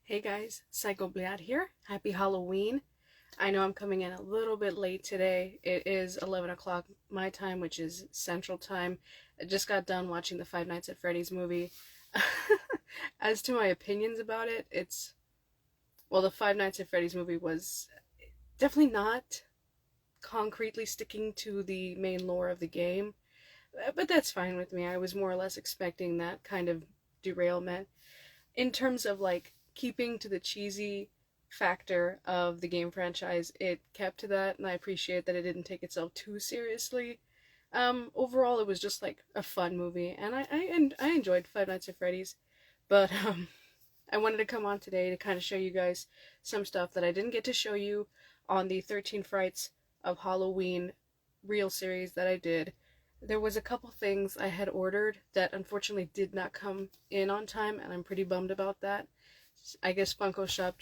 Hey guys, Psycho Bliad here. Happy Halloween. I know I'm coming in a little bit late today. It is 11 o'clock my time, which is Central Time. I just got done watching the Five Nights at Freddy's movie. As to my opinions about it, the Five Nights at Freddy's movie was definitely not concretely sticking to the main lore of the game, but that's fine with me. I was more or less expecting that kind of derailment. In terms of keeping to the cheesy factor of the game franchise, it kept to that, and I appreciate that it didn't take itself too seriously. Overall, it was just like a fun movie, and I enjoyed Five Nights at Freddy's, but I wanted to come on today to kind of show you guys some stuff that I didn't get to show you on the 13 Frights of Halloween reel series that I did. There was a couple things I had ordered that unfortunately did not come in on time, and I'm pretty bummed about that. I guess Funko Shop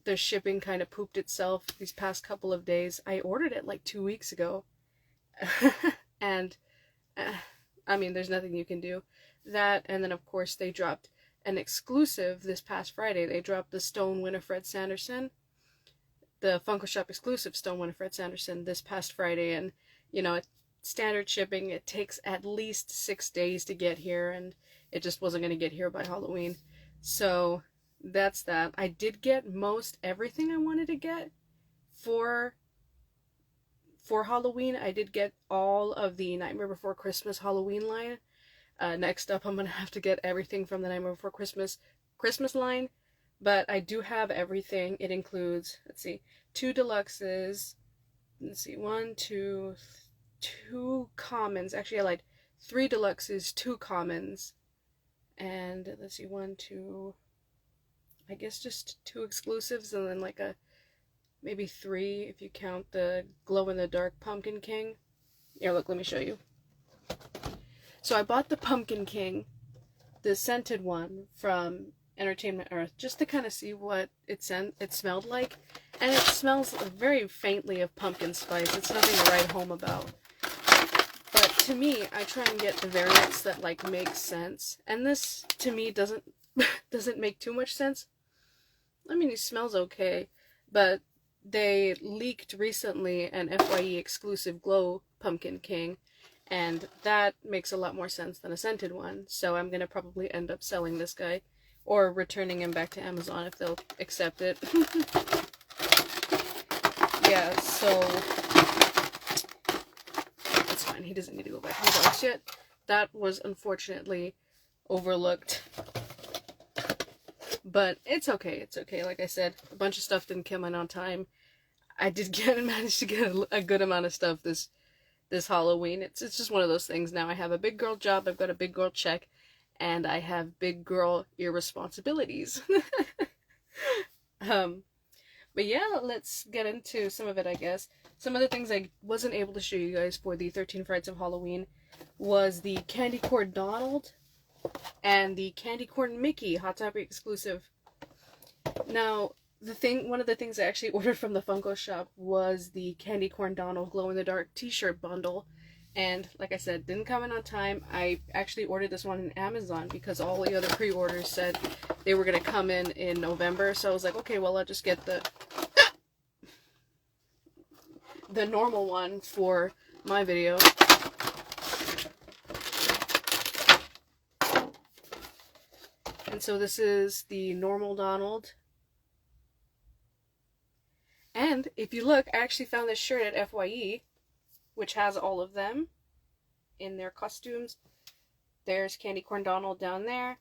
their shipping kind of pooped itself these past couple of days. I ordered it like 2 weeks ago. And, I mean, there's nothing you can do. That, and then of course they dropped an exclusive this past Friday. They dropped the Stone Winifred Sanderson, the Funko Shop exclusive Stone Winifred Sanderson this past Friday, and, standard shipping, it takes at least 6 days to get here, and it just wasn't going to get here by Halloween. So that's that. I did get most everything I wanted to get for Halloween. I did get all of the Nightmare Before Christmas Halloween line. Next up, I'm going to have to get everything from the Nightmare Before Christmas line. But I do have everything. It includes, 2 deluxes. Two commons. Actually, I lied. 3 deluxes, 2 commons. And I guess just 2 exclusives, and then maybe 3 if you count the glow-in-the-dark Pumpkin King. Here, look, let me show you. So I bought the Pumpkin King, the scented one from Entertainment Earth, just to kind of see what it smelled like. And it smells very faintly of pumpkin spice. It's nothing to write home about. But to me, I try and get the variants that make sense. And this, to me, doesn't make too much sense. I mean, it smells okay, but they leaked recently an FYE exclusive Glow Pumpkin King, and that makes a lot more sense than a scented one, so I'm gonna probably end up selling this guy, or returning him back to Amazon if they'll accept it. Yeah, so it's fine, he doesn't need to go back to the box yet. That was unfortunately overlooked. But it's okay, it's okay. Like I said, a bunch of stuff didn't come in on time. I did manage to get a good amount of stuff this Halloween. It's just one of those things now. I have a big girl job, I've got a big girl check, and I have big girl irresponsibilities. But yeah, let's get into some of it, I guess. Some of the things I wasn't able to show you guys for the 13 Frights of Halloween was the Candy Corn Donald and the Candy Corn Mickey Hot Topic exclusive. Now, one of the things I actually ordered from the Funko Shop was the Candy Corn Donald glow-in-the-dark t-shirt bundle, and like I said, didn't come in on time. I actually ordered this one on Amazon because all the other pre-orders said they were going to come in November, so I was like, okay, well, I'll just get the normal one for my video. And so this is the normal Donald. And if you look, I actually found this shirt at FYE, which has all of them in their costumes. There's Candy Corn Donald down there.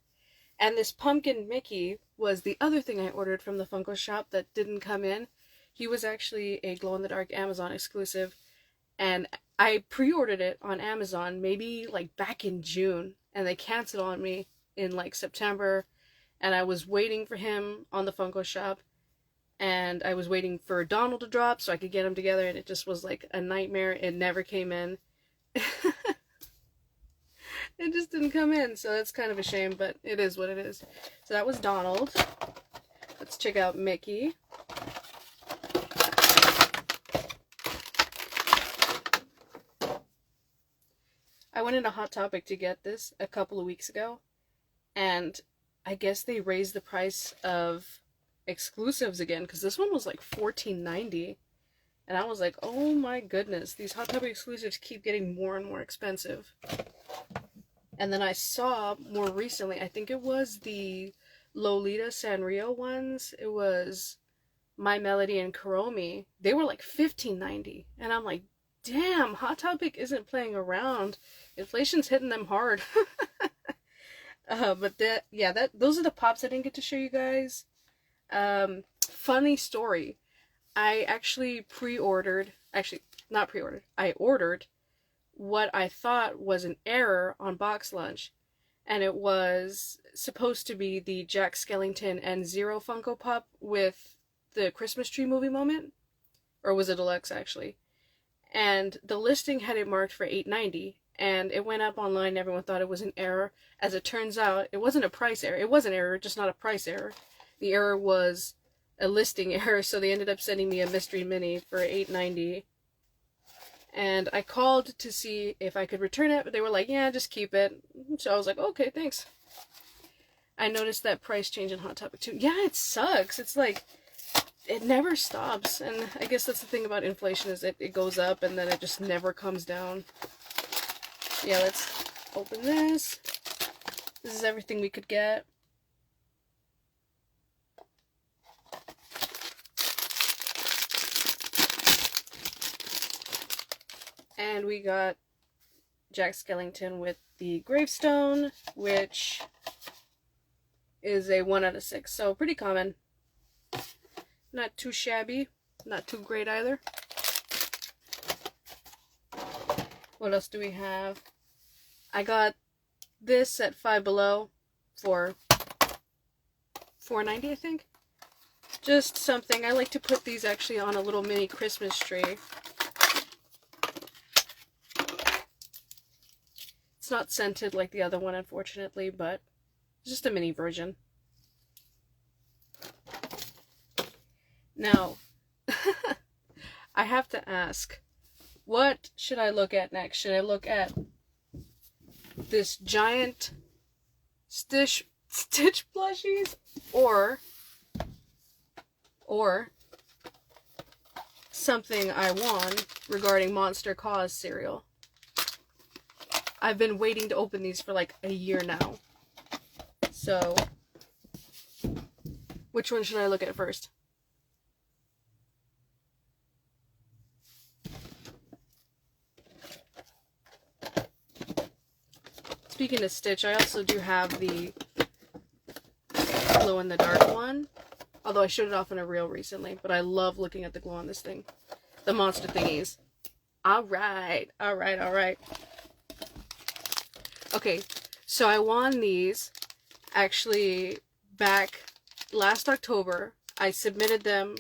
And this Pumpkin Mickey was the other thing I ordered from the Funko Shop that didn't come in. He was actually a glow-in-the-dark Amazon exclusive. And I pre-ordered it on Amazon maybe back in June. And they canceled on me in September, and I was waiting for him on the Funko Shop, and I was waiting for Donald to drop so I could get him together, and it just was a nightmare. It never came in. It just didn't come in, so that's kind of a shame, but it is what it is. So that was Donald. Let's check out Mickey. I went into Hot Topic to get this a couple of weeks ago, and I guess they raised the price of exclusives again, because this one was like $14.90. And I was like, oh my goodness, these Hot Topic exclusives keep getting more and more expensive. And then I saw more recently, I think it was the Lolita Sanrio ones. It was My Melody and Kuromi. They were like $15.90. And I'm like, damn, Hot Topic isn't playing around. Inflation's hitting them hard. But those are the pops I didn't get to show you guys. Funny story. I actually I ordered what I thought was an error on Box Lunch, and it was supposed to be the Jack Skellington and Zero Funko Pop with the Christmas tree movie moment, or was it deluxe actually? And the listing had it marked for $8.90, and it went up online. Everyone thought it was an error. As it turns out, it wasn't a price error. It was an error, just not a price error. The error was a listing error, so they ended up sending me a mystery mini for $8.90. And I called to see if I could return it, but they were like, yeah, just keep it. So I was like, okay, thanks. I noticed that price change in Hot Topic too. Yeah, it sucks. It's like, it never stops. And I guess that's the thing about inflation, is it goes up and then it just never comes down. Yeah, let's open this. This is everything we could get. And we got Jack Skellington with the gravestone, which is a 1 out of 6. So pretty common. Not too shabby. Not too great either. What else do we have? I got this at Five Below for $4.90, I think. Just something. I like to put these actually on a little mini Christmas tree. It's not scented like the other one, unfortunately, but it's just a mini version. Now, I have to ask, what should I look at next? Should I look at this giant Stitch plushies, or something I won regarding Monster Cause cereal? I've been waiting to open these for like a year now. So, which one should I look at first? Speaking of Stitch, I also do have the glow-in-the-dark one. Although I showed it off in a reel recently, but I love looking at the glow on this thing. The monster thingies. Alright, alright, alright. Okay, so I won these actually back last October. I submitted them.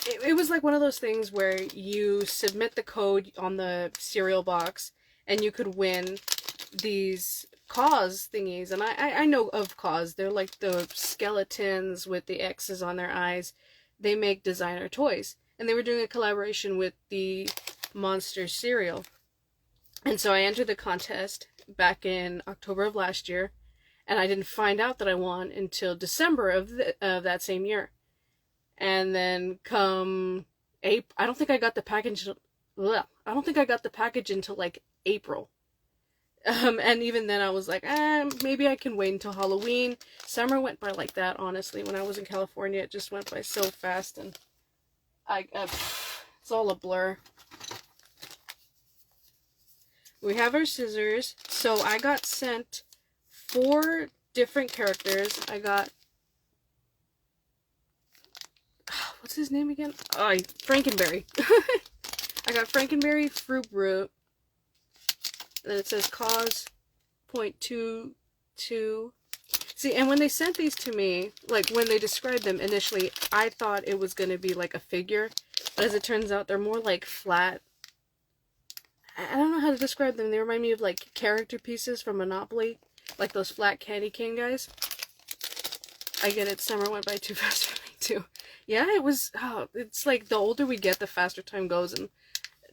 It was like one of those things where you submit the code on the cereal box and you could win these Cause thingies. And I know of Cause. They're like the skeletons with the X's on their eyes. They make designer toys. And they were doing a collaboration with the Monster cereal. And so I entered the contest back in October of last year, and I didn't find out that I won until December of that same year. And then come April, I don't think I got the package. I don't think I got the package until like April. And even then I was like, maybe I can wait until Halloween. Summer went by like that, honestly. When I was in California, it just went by so fast, and it's all a blur. We have our scissors. So I got sent 4 different characters. I got, what's his name again? Oh, Frankenberry. I got Frankenberry, Fruit Brute. And then it says Cause .22. See, and when they sent these to me, like when they described them initially, I thought it was going to be like a figure. But as it turns out, they're more like flat. I don't know how to describe them. They remind me of like character pieces from Monopoly. Like those flat candy cane guys. I get it. Summer went by too fast for me too. Yeah, it was, it's like the older we get, the faster time goes. And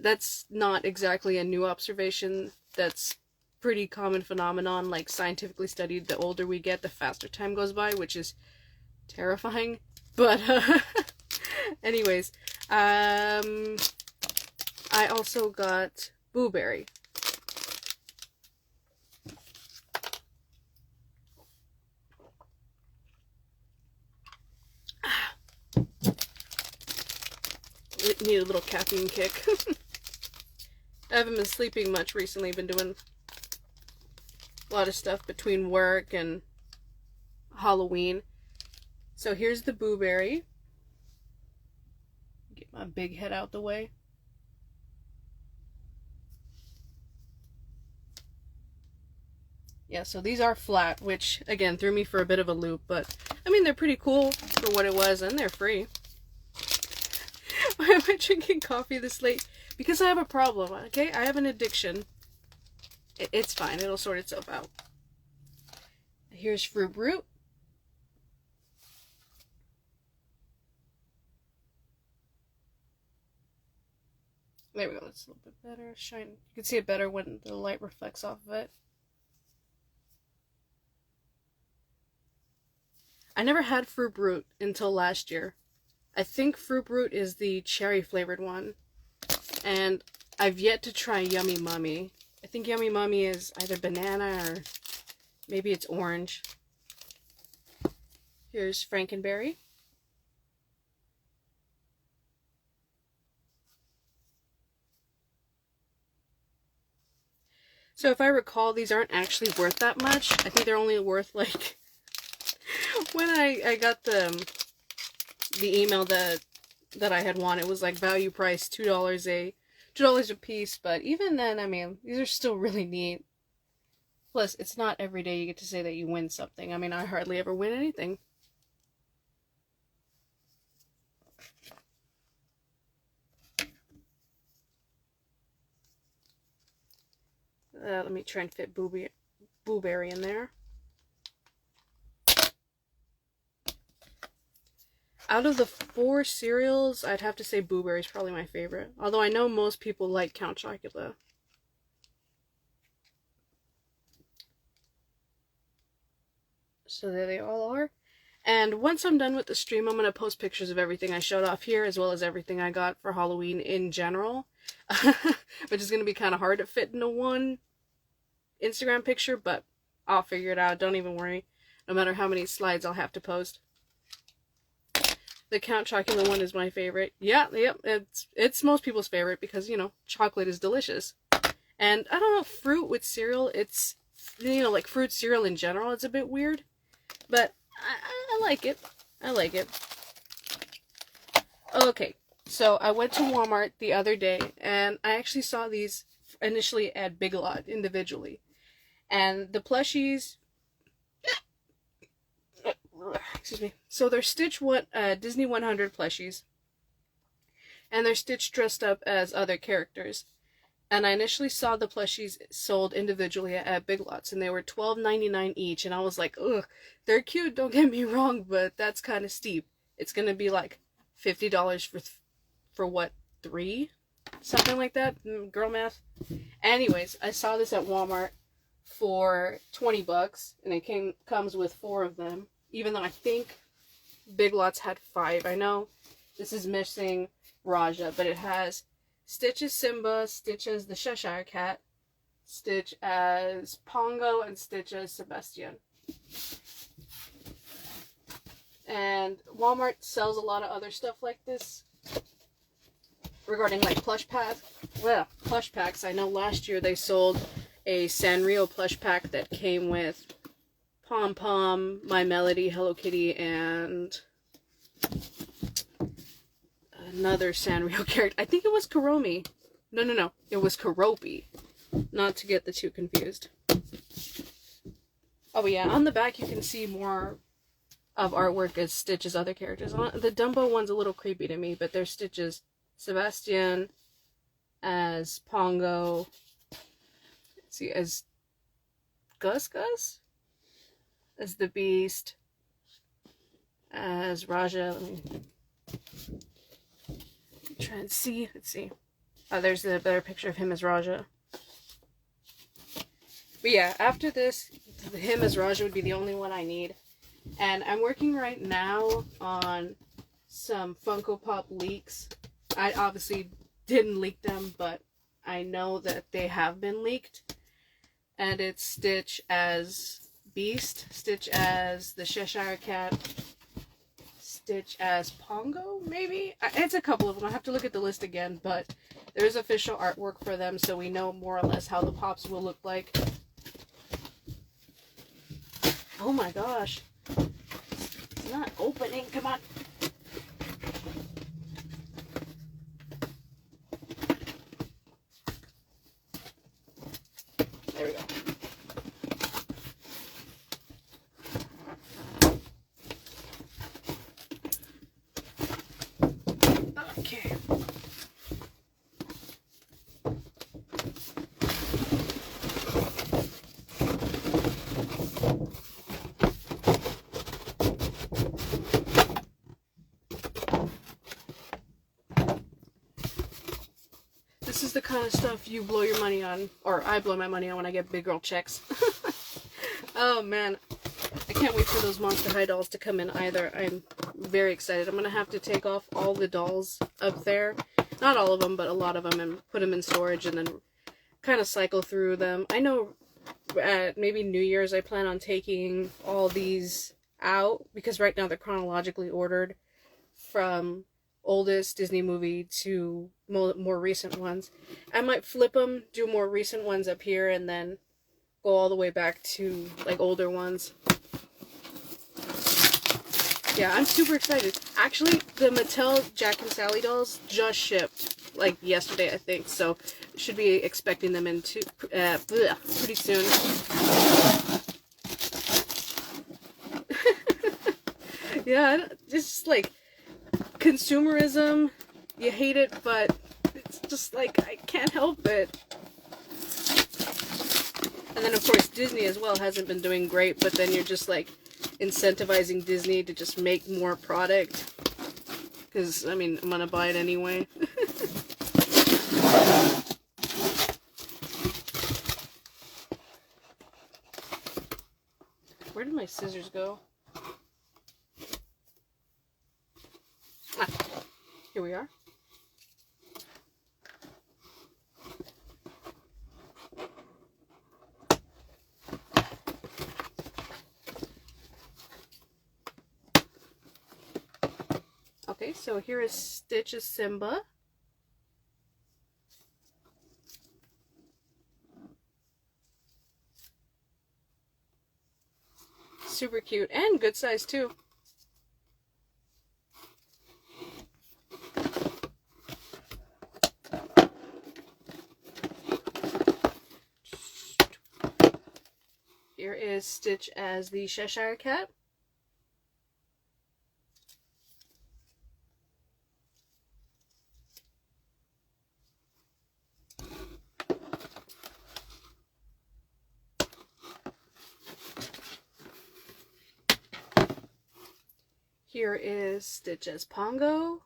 that's not exactly a new observation. That's pretty common phenomenon, like scientifically studied. The older we get, the faster time goes by, which is terrifying. But anyways, I also got Blueberry. It needed a little caffeine kick. I haven't been sleeping much recently. Been doing a lot of stuff between work and Halloween. So here's the Blueberry. Get my big head out the way. Yeah, so these are flat, which again threw me for a bit of a loop, but I mean they're pretty cool for what it was, and they're free. Why am I drinking coffee this late? Because I have a problem, okay? I have an addiction. It's fine. It'll sort itself out. Here's Fruit Root. There we go. That's a little bit better. Shine. You can see it better when the light reflects off of it. I never had Fruit Root until last year. I think Fruit Root is the cherry flavored one. And I've yet to try Yummy Mummy. I think Yummy Mummy is either banana or maybe it's orange. Here's Frankenberry. So if I recall, these aren't actually worth that much. I think they're only worth like... when I got the email that I had won, it was like value price $2 a piece, but even then, I mean, these are still really neat. Plus, it's not every day you get to say that you win something. I mean, I hardly ever win anything. Let me try and fit Blueberry in there. Out of the 4 cereals, I'd have to say Blueberry is probably my favorite. Although I know most people like Count Chocula. So there they all are. And once I'm done with the stream, I'm going to post pictures of everything I showed off here, as well as everything I got for Halloween in general. Which is going to be kind of hard to fit into one Instagram picture, but I'll figure it out. Don't even worry. No matter how many slides I'll have to post. The Count Chocula one is my favorite. Yeah, yep, it's most people's favorite because, you know, chocolate is delicious. And I don't know, fruit with cereal, it's, you know, like fruit cereal in general, it's a bit weird. But I like it. I like it. Okay, so I went to Walmart the other day, and I actually saw these initially at Big Lot individually. And the plushies... excuse me. So they're Stitch Disney 100 plushies. And they're Stitch dressed up as other characters. And I initially saw the plushies sold individually at Big Lots, and they were $12.99 each. And I was like, ugh, they're cute, don't get me wrong, but that's kind of steep. It's going to be like $50 for what, 3? Something like that? Girl math. Anyways, I saw this at Walmart for $20, and it comes with 4 of them. Even though I think Big Lots had 5. I know this is missing Raja, but it has Stitch as Simba, Stitch as the Cheshire Cat, Stitch as Pongo, and Stitch as Sebastian. And Walmart sells a lot of other stuff like this regarding like plush packs. I know last year they sold a Sanrio plush pack that came with Pom Pom, My Melody, Hello Kitty, and another Sanrio character. I think it was Kuromi. No. It was Kuropi. Not to get the two confused. Oh yeah, on the back you can see more of artwork as Stitch's other characters. The Dumbo one's a little creepy to me, but there's Stitch's Sebastian, as Pongo, let's see, as Gus, as the Beast, as Raja. Let me try and see. Let's see. Oh, there's a better picture of him as Raja. But yeah, after this, him as Raja would be the only one I need. And I'm working right now on some Funko Pop leaks. I obviously didn't leak them, but I know that they have been leaked. And it's Stitch as Beast, Stitch as the Cheshire Cat, Stitch as Pongo, maybe? It's a couple of them. I have to look at the list again, but there's official artwork for them, so we know more or less how the pops will look like. Oh my gosh. It's not opening. Come on. There we go. Okay. This is the kind of stuff you blow your money on, or I blow my money on when I get big girl checks. Oh man, I can't wait for those Monster High dolls to come in either. I'm very excited. I'm going to have to take off all the dolls up there. Not all of them, but a lot of them, and put them in storage and then kind of cycle through them. I know at maybe New Year's I plan on taking all these out, because right now they're chronologically ordered from oldest Disney movie to more recent ones. I might flip them, do more recent ones up here, and then go all the way back to like older ones. Yeah, I'm super excited. Actually, the Mattel Jack and Sally dolls just shipped like yesterday, I think, so should be expecting them in pretty soon. Yeah, it's like consumerism. You hate it, but it's just like I can't help it. And then of course Disney as well hasn't been doing great, but then you're just like incentivizing Disney to just make more product. Because, I mean, I'm gonna buy it anyway. Where did my scissors go? Ah, here we are. Okay, so here is Stitch as Simba. Super cute and good size too. Here is Stitch as the Cheshire Cat. Here is Stitch as Pongo.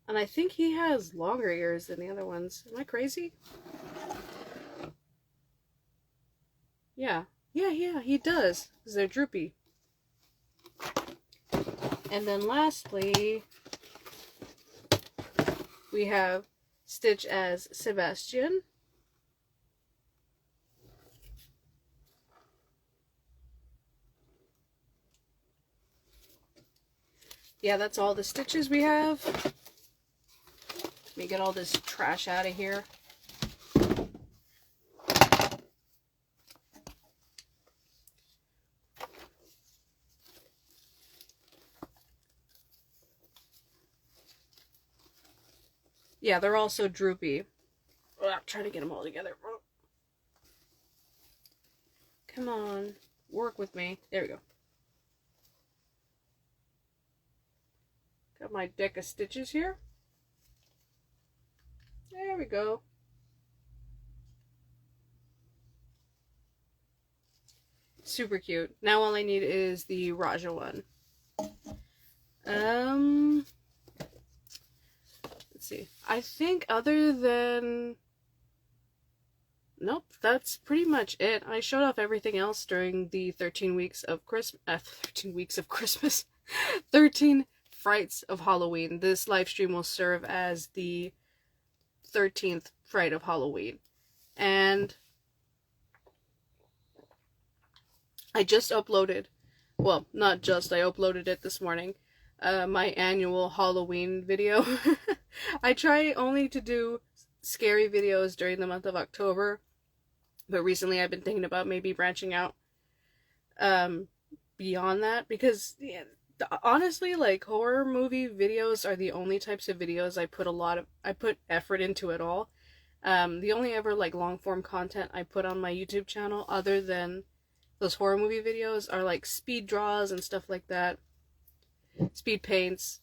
And I think he has longer ears than the other ones. Am I crazy? Yeah. Yeah, he does. Because they're droopy. And then lastly, we have Stitch as Sebastian. Yeah, that's all the stitches we have. Let me get all this trash out of here. Yeah, they're all so droopy. Oh, I'm trying to get them all together. Come on, work with me. There we go. Got my deck of stitches here. There we go. Super cute. Now all I need is the Raja one. Let's let's see. I think other than... Nope, that's pretty much it. I showed off everything else during the 13 weeks of Christmas. 13 weeks of Christmas. 13 Frights of Halloween. This live stream will serve as the 13th Fright of Halloween. And I just uploaded, well, not just, I uploaded it this morning, my annual Halloween video. I try only to do scary videos during the month of October, but recently I've been thinking about maybe branching out beyond that, because yeah, honestly, like, horror movie videos are the only types of videos I put effort into at all. The only ever like long form content I put on my YouTube channel other than those horror movie videos are like speed draws and stuff like that. Speed paints,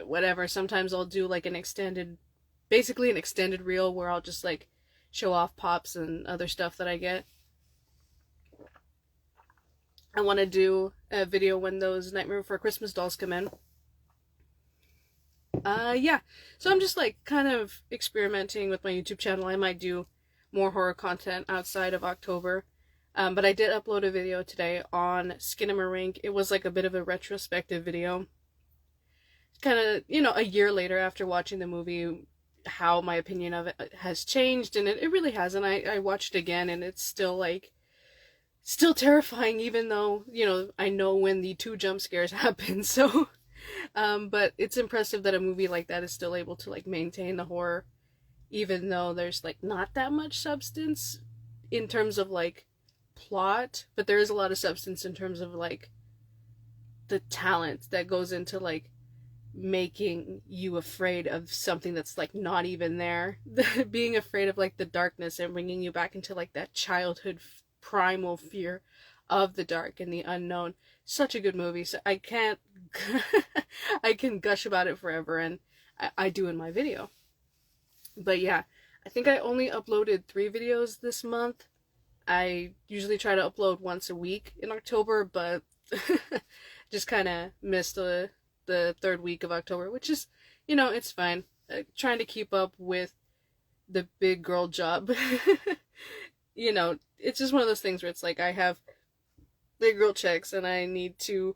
whatever. Sometimes I'll do like basically an extended reel where I'll just like show off pops and other stuff that I get. I want to do a video when those Nightmare Before Christmas dolls come in. Yeah. So I'm just like kind of experimenting with my YouTube channel. I might do more horror content outside of October. But I did upload a video today on Skinamarink. It was like a bit of a retrospective video. Kind of, you know, a year later after watching the movie, how my opinion of it has changed, and it really has. And I watched it again, and it's still terrifying, even though, you know, I know when the 2 jump scares happen. So, but it's impressive that a movie like that is still able to like maintain the horror, even though there's like not that much substance in terms of like plot, but there is a lot of substance in terms of like the talent that goes into like making you afraid of something that's like not even there. Being afraid of like the darkness and bringing you back into like that childhood primal fear of the dark and the unknown. Such a good movie. So I can gush about it forever, and I do in my video. But yeah, I think I only uploaded 3 videos this month. I usually try to upload once a week in October, but just kind of missed the 3rd week of October, which is, you know, it's fine. Trying to keep up with the big girl job. You know, it's just one of those things where it's like I have big girl checks and I need to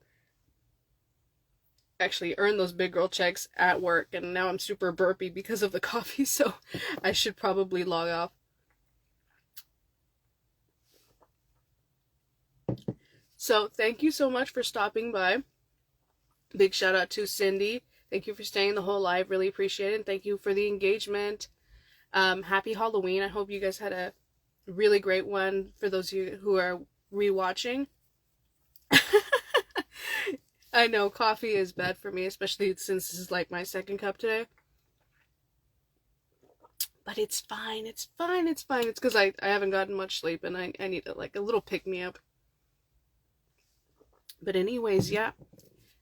actually earn those big girl checks at work, and now I'm super burpy because of the coffee, so I should probably log off. So thank you so much for stopping by. Big shout out to Cindy. Thank you for staying the whole live. Really appreciate it. And thank you for the engagement. Happy Halloween. I hope you guys had a really great one. For those of you who are rewatching. I know coffee is bad for me, especially since this is like my 2nd cup today. But it's fine. It's fine. It's fine. It's because I haven't gotten much sleep, and I need like a little pick-me-up. But anyways, yeah.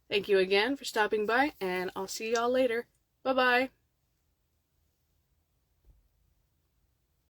Thank you again for stopping by, and I'll see y'all later. Bye-bye.